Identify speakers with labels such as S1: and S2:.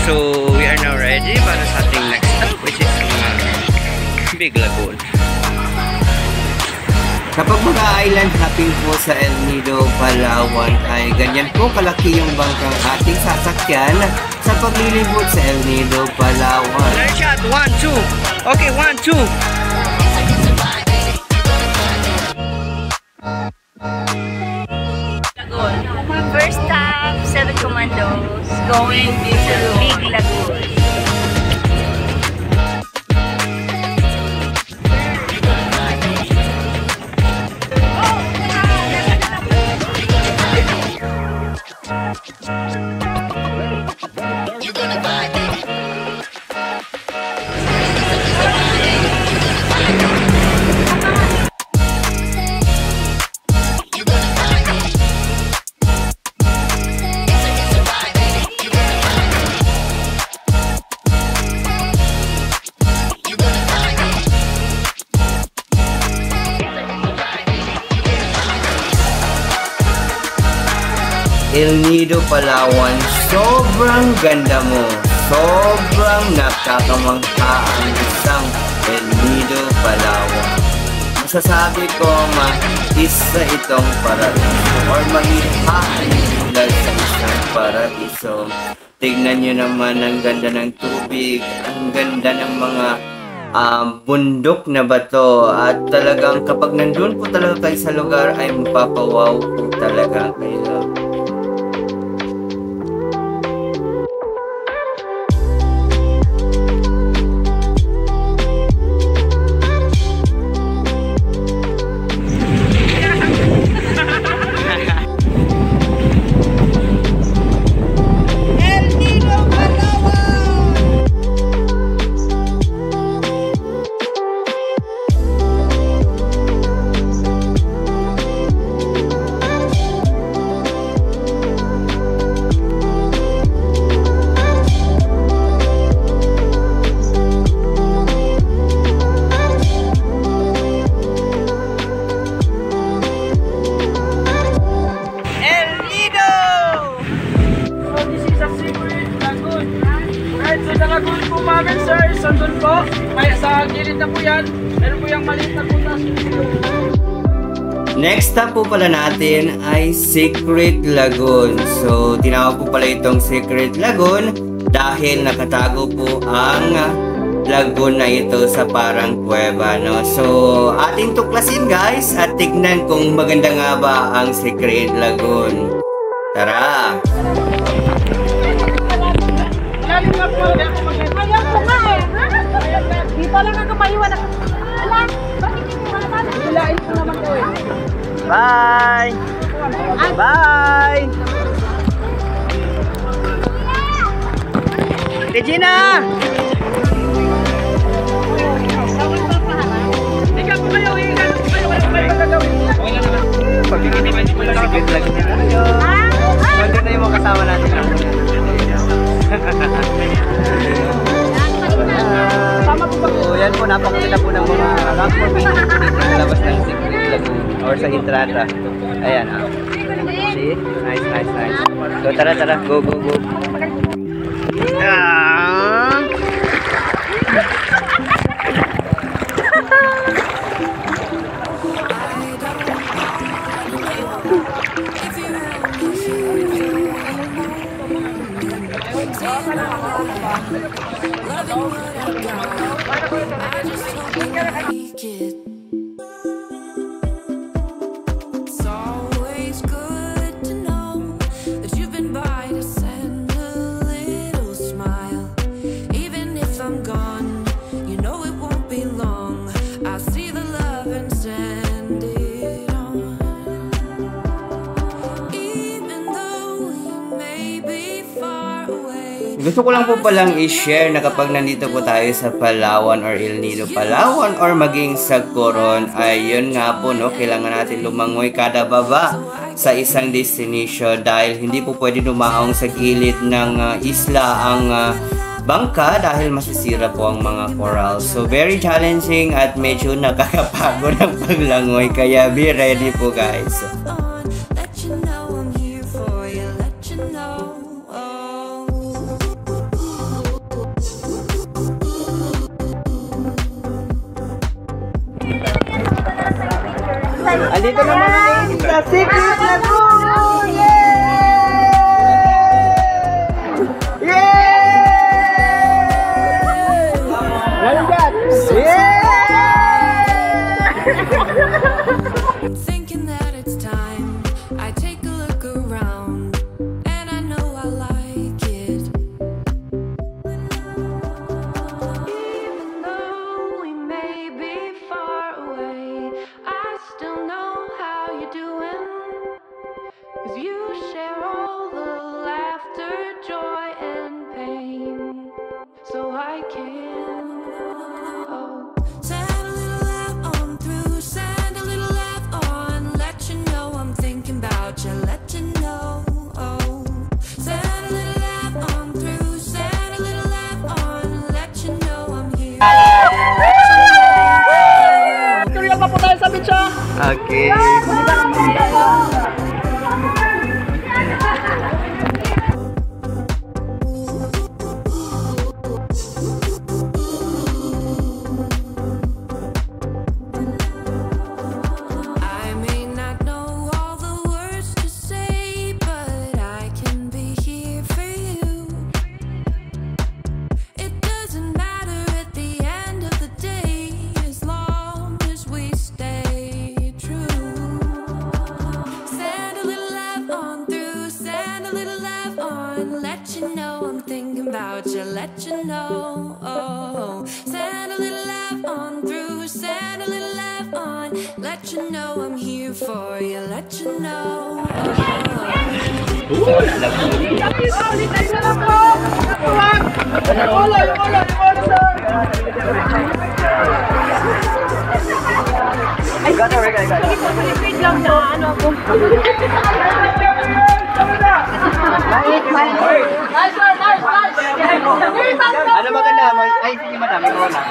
S1: So we are now ready para sa ating next stop, which is Big Lagoon. Kapag mga island hopping po sa El Nido, Palawan ay ganyan po kalaki yung bangkang ating sasakyan sa paglilibot sa El Nido, Palawan. Clear shot, 1, 2. Okay, 1, 2.
S2: First stop, 7 Commandos going to Big Lagoon.
S1: El Nido, Palawan, sobrang ganda mo. Sobrang nakakamangha ang isang El Nido, Palawan. Masasabi ko isa itong paraiso or mahihain tulad sa isang paraiso. Tignan nyo naman ang ganda ng tubig, ang ganda ng mga bundok na bato, at talagang kapag nandun po talaga kayo sa lugar ay mapapawaw po talaga kayo.
S3: Sandun po, may sa gilid na po yan. Meron po yung maliit na putas.
S1: Next stop po pala natin ay Secret Lagoon. So, tinawag po pala itong Secret Lagoon dahil nakatago po ang lagoon na ito sa parang kuweba, no? So, ating tuklasin guys at tignan kung maganda nga ba ang Secret Lagoon. Tara!
S3: Lalim na po.
S2: Ayaw ko nga eh. Dito lang ako maiwan ako. Alam, bakit hindi naman?
S3: Hilain ko naman ko eh.
S1: Bye! Bye! Regina!
S3: Ikaw po kayo, ikaw po kayo. Wala kayo gagawin.
S1: Pagkikinipan niyo pala Secret Lagoon. Wonder na yung mga kasama natin. So, yan po, napakaganda po ng mga rock formation sa labas ng Secret Lagoon or sa entrada. Ayan, see? Nice, nice, nice. So, tara, tara. Go, go, go. Gusto ko lang po palang i-share na kapag nandito po tayo sa Palawan or El Nido, Palawan or maging sa Coron, ay yun nga po, no, kailangan natin lumangoy kada baba sa isang destination dahil hindi po pwede dumaong sa gilid ng isla ang bangka dahil masisira po ang mga coral. So very challenging at medyo nakakapagod ang paglangoy, kaya be ready po guys. Nandito naman kami sa Secret Lagoon!
S4: Thinking that it's time I take a look around, and I know I like it. Even though we may be far away, I still know how you're doing. 'Cause you share all the laughter, joy and pain, so I can send a little laugh on through, send a little laugh on, let you know I'm thinking about you, let you know. Send a little laugh on through, send a little laugh on, let you know I'm here.
S3: Tuloy pa po tayo sa beach, ha?
S1: Okay.
S4: I may not know all the words to say, but I can be here for you. It doesn't matter at the end of the day, as long as we stay true. Send a little laugh on through, send a little laugh on, let you know I'm thinking about you, let you know. Send a little laugh on through, send a little laugh on, let you know I'm here for you, let you know.
S2: Wait lang na, ano ako.
S1: Ano maganda? Ay, sige madami ko lang.